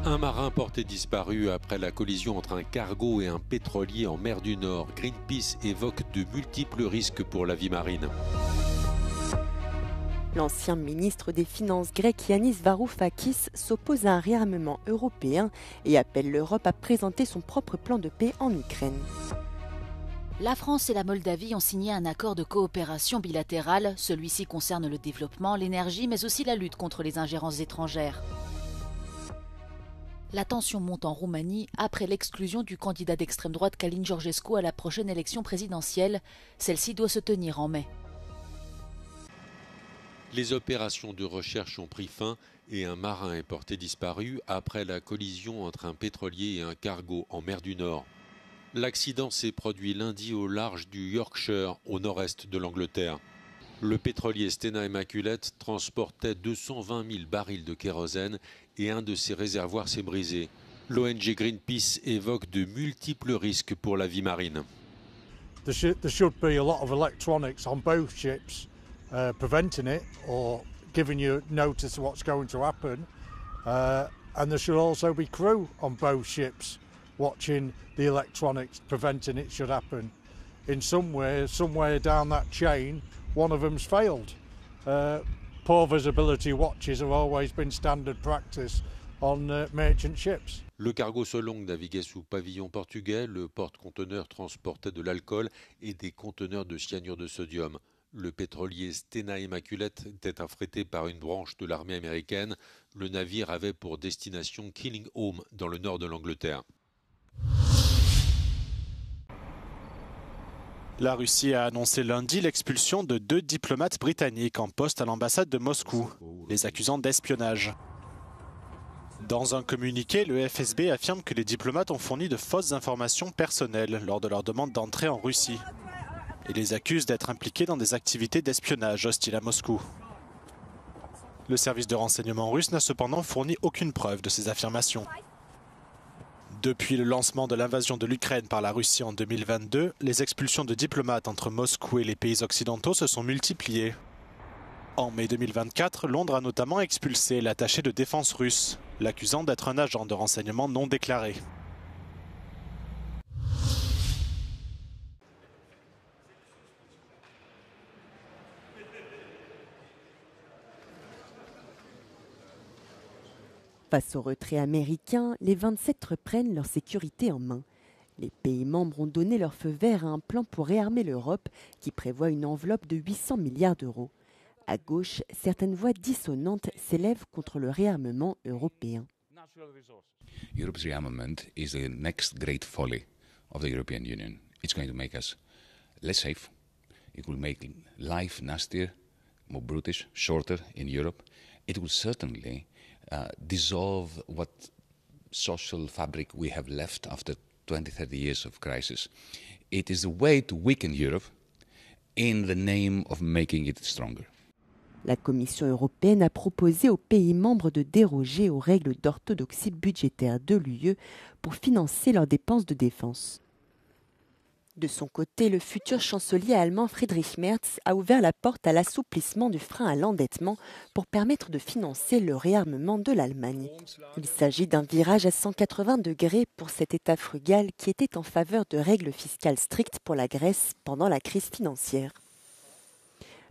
Un marin porté disparu après la collision entre un cargo et un pétrolier en mer du Nord. Greenpeace évoque de multiples risques pour la vie marine. L'ancien ministre des Finances grec Yanis Varoufakis s'oppose à un réarmement européen et appelle l'Europe à présenter son propre plan de paix en Ukraine. La France et la Moldavie ont signé un accord de coopération bilatérale. Celui-ci concerne le développement, l'énergie, mais aussi la lutte contre les ingérences étrangères. La tension monte en Roumanie après l'exclusion du candidat d'extrême droite Călin Georgescu à la prochaine élection présidentielle. Celle-ci doit se tenir en mai. Les opérations de recherche ont pris fin et un marin est porté disparu après la collision entre un pétrolier et un cargo en mer du Nord. L'accident s'est produit lundi au large du Yorkshire, au nord-est de l'Angleterre. Le pétrolier Stena Immaculate transportait 220 000 barils de kérosène et un de ses réservoirs s'est brisé. L'ONG Greenpeace évoque de multiples risques pour la vie marine. There should be a lot of electronics on both ships preventing it or giving you notice of what's going to happen. And there should also be crew on both ships watching the electronics, preventing it should happen. In somewhere down that chain, one of them's failed. Poor visibility watches have always been standard practice on merchant ships. Le cargo Solong naviguait sous pavillon portugais. Le porte-conteneurs transportait de l'alcool et des conteneurs de cyanure de sodium. Le pétrolier Stena Immaculate était affrété par une branche de l'armée américaine. Le navire avait pour destination Killingholme, dans le nord de l'Angleterre. La Russie a annoncé lundi l'expulsion de 2 diplomates britanniques en poste à l'ambassade de Moscou, les accusant d'espionnage. Dans un communiqué, le FSB affirme que les diplomates ont fourni de fausses informations personnelles lors de leur demande d'entrée en Russie et les accuse d'être impliqués dans des activités d'espionnage hostiles à Moscou. Le service de renseignement russe n'a cependant fourni aucune preuve de ces affirmations. Depuis le lancement de l'invasion de l'Ukraine par la Russie en 2022, les expulsions de diplomates entre Moscou et les pays occidentaux se sont multipliées. En mai 2024, Londres a notamment expulsé l'attaché de défense russe, l'accusant d'être un agent de renseignement non déclaré. Face au retrait américain, les 27 reprennent leur sécurité en main. Les pays membres ont donné leur feu vert à un plan pour réarmer l'Europe qui prévoit une enveloppe de 800 milliards d'euros. À gauche, certaines voix dissonantes s'élèvent contre le réarmement européen. Europe's rearmament is the next great folly of the European Union. It's going to make us less safe. It will make life nastier, more brutish, shorter in Europe. It will certainly dissolve what social fabric we have left after 20, 30 years of crisis. It is a way to weaken Europe in the name of making it stronger. La Commission européenne a proposé aux pays membres de déroger aux règles d'orthodoxie budgétaire de l'UE pour financer leurs dépenses de défense. De son côté, le futur chancelier allemand Friedrich Merz a ouvert la porte à l'assouplissement du frein à l'endettement pour permettre de financer le réarmement de l'Allemagne. Il s'agit d'un virage à 180 degrés pour cet État frugal qui était en faveur de règles fiscales strictes pour la Grèce pendant la crise financière.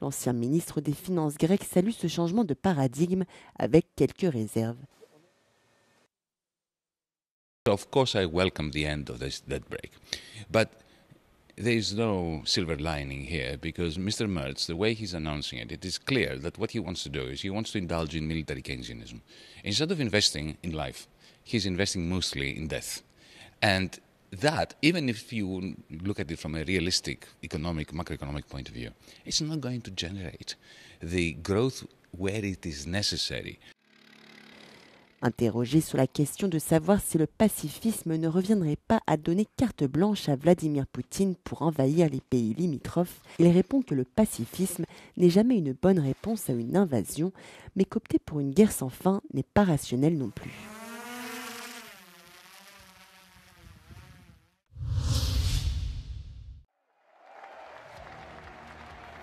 L'ancien ministre des Finances grec salue ce changement de paradigme avec quelques réserves. Of course, I welcome the end of this debt break, but there is no silver lining here because Mr. Merz, the way he's announcing it, it is clear that what he wants to do is he wants to indulge in military Keynesianism. Instead of investing in life, he's investing mostly in death. And that, even if you look at it from a realistic macroeconomic point of view, it's not going to generate the growth where it is necessary. Interrogé sur la question de savoir si le pacifisme ne reviendrait pas à donner carte blanche à Vladimir Poutine pour envahir les pays limitrophes, il répond que le pacifisme n'est jamais une bonne réponse à une invasion, mais qu'opter pour une guerre sans fin n'est pas rationnel non plus.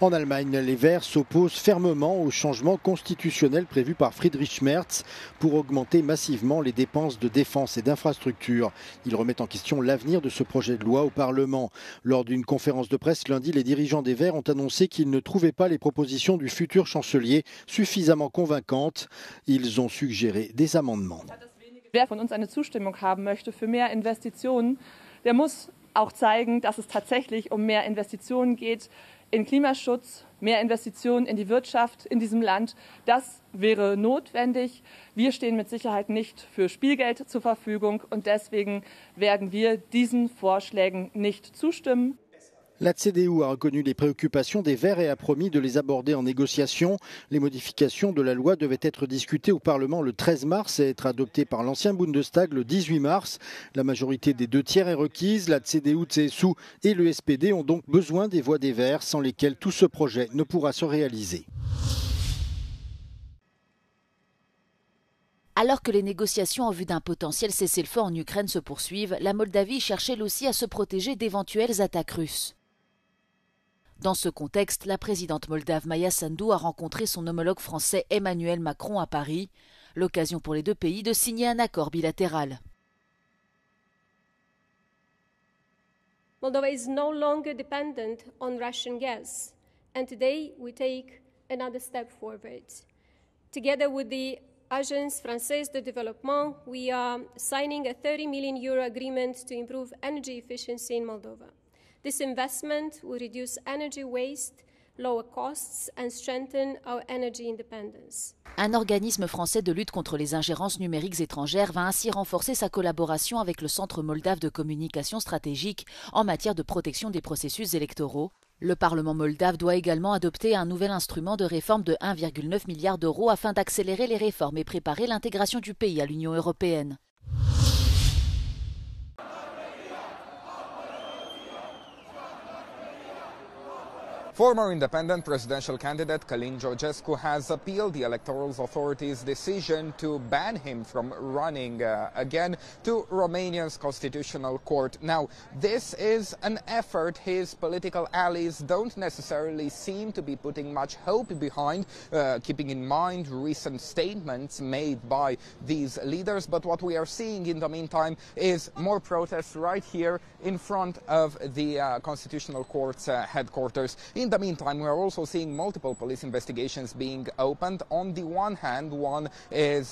En Allemagne, les Verts s'opposent fermement au changement constitutionnel prévu par Friedrich Merz pour augmenter massivement les dépenses de défense et d'infrastructures. Ils remettent en question l'avenir de ce projet de loi au Parlement. Lors d'une conférence de presse lundi, les dirigeants des Verts ont annoncé qu'ils ne trouvaient pas les propositions du futur chancelier suffisamment convaincantes. Ils ont suggéré des amendements. Wer von uns eine Zustimmung haben möchte für mehr Investitionen, der muss auch zeigen, dass es tatsächlich um mehr Investitionen geht in Klimaschutz, mehr Investitionen in die Wirtschaft in diesem Land. Das wäre notwendig. Wir stehen mit Sicherheit nicht für Spielgeld zur Verfügung und deswegen werden wir diesen Vorschlägen nicht zustimmen. La CDU a reconnu les préoccupations des Verts et a promis de les aborder en négociation. Les modifications de la loi devaient être discutées au Parlement le 13 mars et être adoptées par l'ancien Bundestag le 18 mars. La majorité des 2/3 est requise. La CDU, CSU et le SPD ont donc besoin des voix des Verts, sans lesquelles tout ce projet ne pourra se réaliser. Alors que les négociations en vue d'un potentiel cessez-le-feu en Ukraine se poursuivent, la Moldavie cherche elle aussi à se protéger d'éventuelles attaques russes. Dans ce contexte, la présidente moldave Maia Sandu a rencontré son homologue français Emmanuel Macron à Paris, l'occasion pour les deux pays de signer un accord bilatéral. Moldova is no longer dependent on Russian gas, and today we take another step forward. Together with the Agence Française de Développement, we are signing a €30 million agreement to improve energy efficiency in Moldova. This investment will reduce energy waste, lower costs and strengthen our energy independence. Un organisme français de lutte contre les ingérences numériques étrangères va ainsi renforcer sa collaboration avec le Centre moldave de communication stratégique en matière de protection des processus électoraux. Le Parlement moldave doit également adopter un nouvel instrument de réforme de 1,9 milliard d'euros afin d'accélérer les réformes et préparer l'intégration du pays à l'Union européenne. Former independent presidential candidate Călin Georgescu has appealed the electoral authorities' decision to ban him from running again to Romania's constitutional court. Now, this is an effort his political allies don't necessarily seem to be putting much hope behind, keeping in mind recent statements made by these leaders. But what we are seeing in the meantime is more protests right here in front of the Constitutional Court's headquarters. In the meantime, we are also seeing multiple police investigations being opened. On the one hand, one is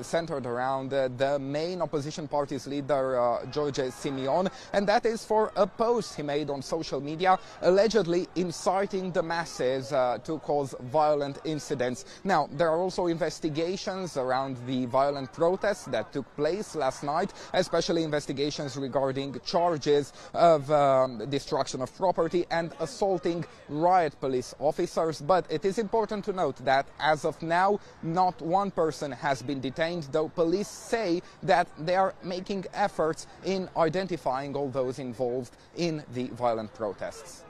centered around the main opposition party's leader, George Simeon, and that is for a post he made on social media allegedly inciting the masses to cause violent incidents. Now, there are also investigations around the violent protests that took place last night, especially investigations regarding charges of destruction of property and assaulting riot police officers. But it is important to note that as of now, not one person has been detained, though police say that they are making efforts in identifying all those involved in the violent protests.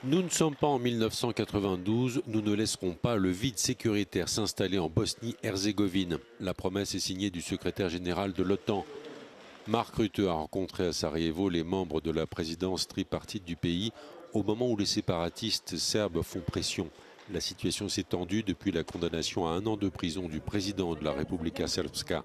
Nous ne sommes pas en 1992, nous ne laisserons pas le vide sécuritaire s'installer en Bosnie-Herzégovine. La promesse est signée du secrétaire général de l'OTAN. Mark Rutte a rencontré à Sarajevo les membres de la présidence tripartite du pays au moment où les séparatistes serbes font pression. La situation s'est tendue depuis la condamnation à 1 an de prison du président de la Republika Srpska.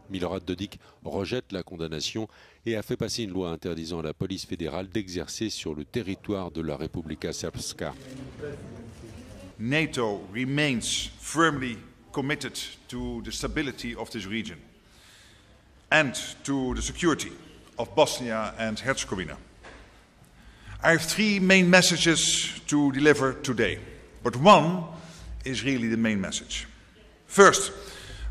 Milorad Dodik rejette la condamnation et a fait passer une loi interdisant à la police fédérale d'exercer sur le territoire de la Republika Srpska. NATO remains firmly committed to the stability of this region and to the security of Bosnia and Herzegovina. I have 3 main messages to deliver today, but one is really the main message. First,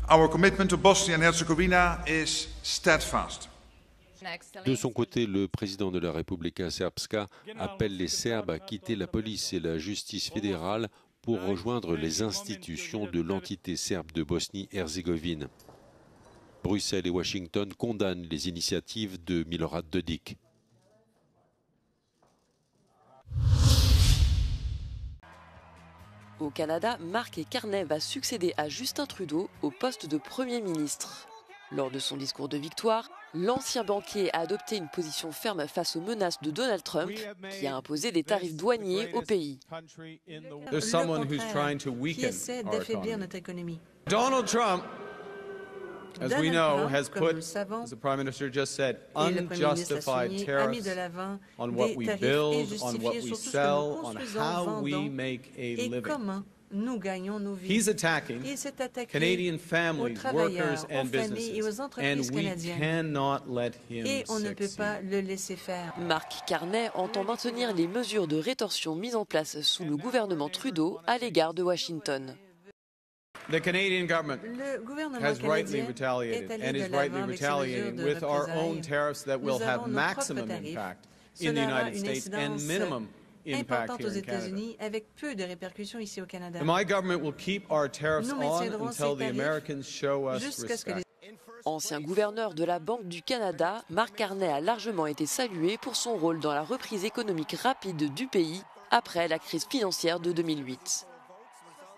our commitment to Bosnia and Herzegovina is steadfast. De son côté, le président de la Republika Srpska appelle les Serbes à quitter la police et la justice fédérale pour rejoindre les institutions de l'entité serbe de Bosnie-Herzégovine. Bruxelles et Washington condamnent les initiatives de Milorad Dodik. Au Canada, Mark Carney va succéder à Justin Trudeau au poste de Premier ministre. Lors de son discours de victoire, l'ancien banquier a adopté une position ferme face aux menaces de Donald Trump, qui a imposé des tarifs douaniers au pays. There's someone who's trying to weaken our economy. Donald Trump, as we know, has put, as the Prime Minister just said, unjustified tariffs on what we build, on what we sell, on how we make a living. Nous gagnons nos vies. He's attacking Canadian families, workers and businesses, and we cannot let him et on ne peut pas le laisser faire. Mark Carney entend maintenir les mesures de rétorsion mises en place sous le gouvernement Trudeau à l'égard de Washington. The Canadian government has rightly retaliated and is rightly retaliating with our own tariffs that will have maximum impact in the United States and minimum importante aux États-Unis avec peu de répercussions ici au Canada. My government will keep our tariffs on until the Americans show us respect. Ancien gouverneur de la Banque du Canada, Mark Carney a largement été salué pour son rôle dans la reprise économique rapide du pays après la crise financière de 2008.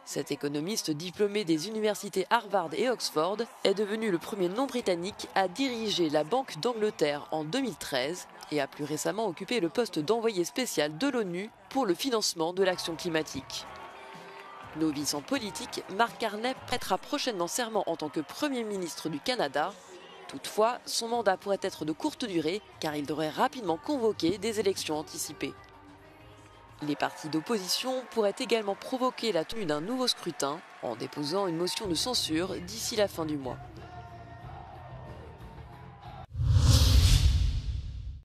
Cet économiste diplômé des universités Harvard et Oxford est devenu le premier non-britannique à diriger la Banque d'Angleterre en 2013 et a plus récemment occupé le poste d'envoyé spécial de l'ONU pour le financement de l'action climatique. Novice en politique, Mark Carney prêtera prochainement serment en tant que Premier ministre du Canada. Toutefois, son mandat pourrait être de courte durée car il devrait rapidement convoquer des élections anticipées. Les partis d'opposition pourraient également provoquer la tenue d'un nouveau scrutin en déposant une motion de censure d'ici la fin du mois.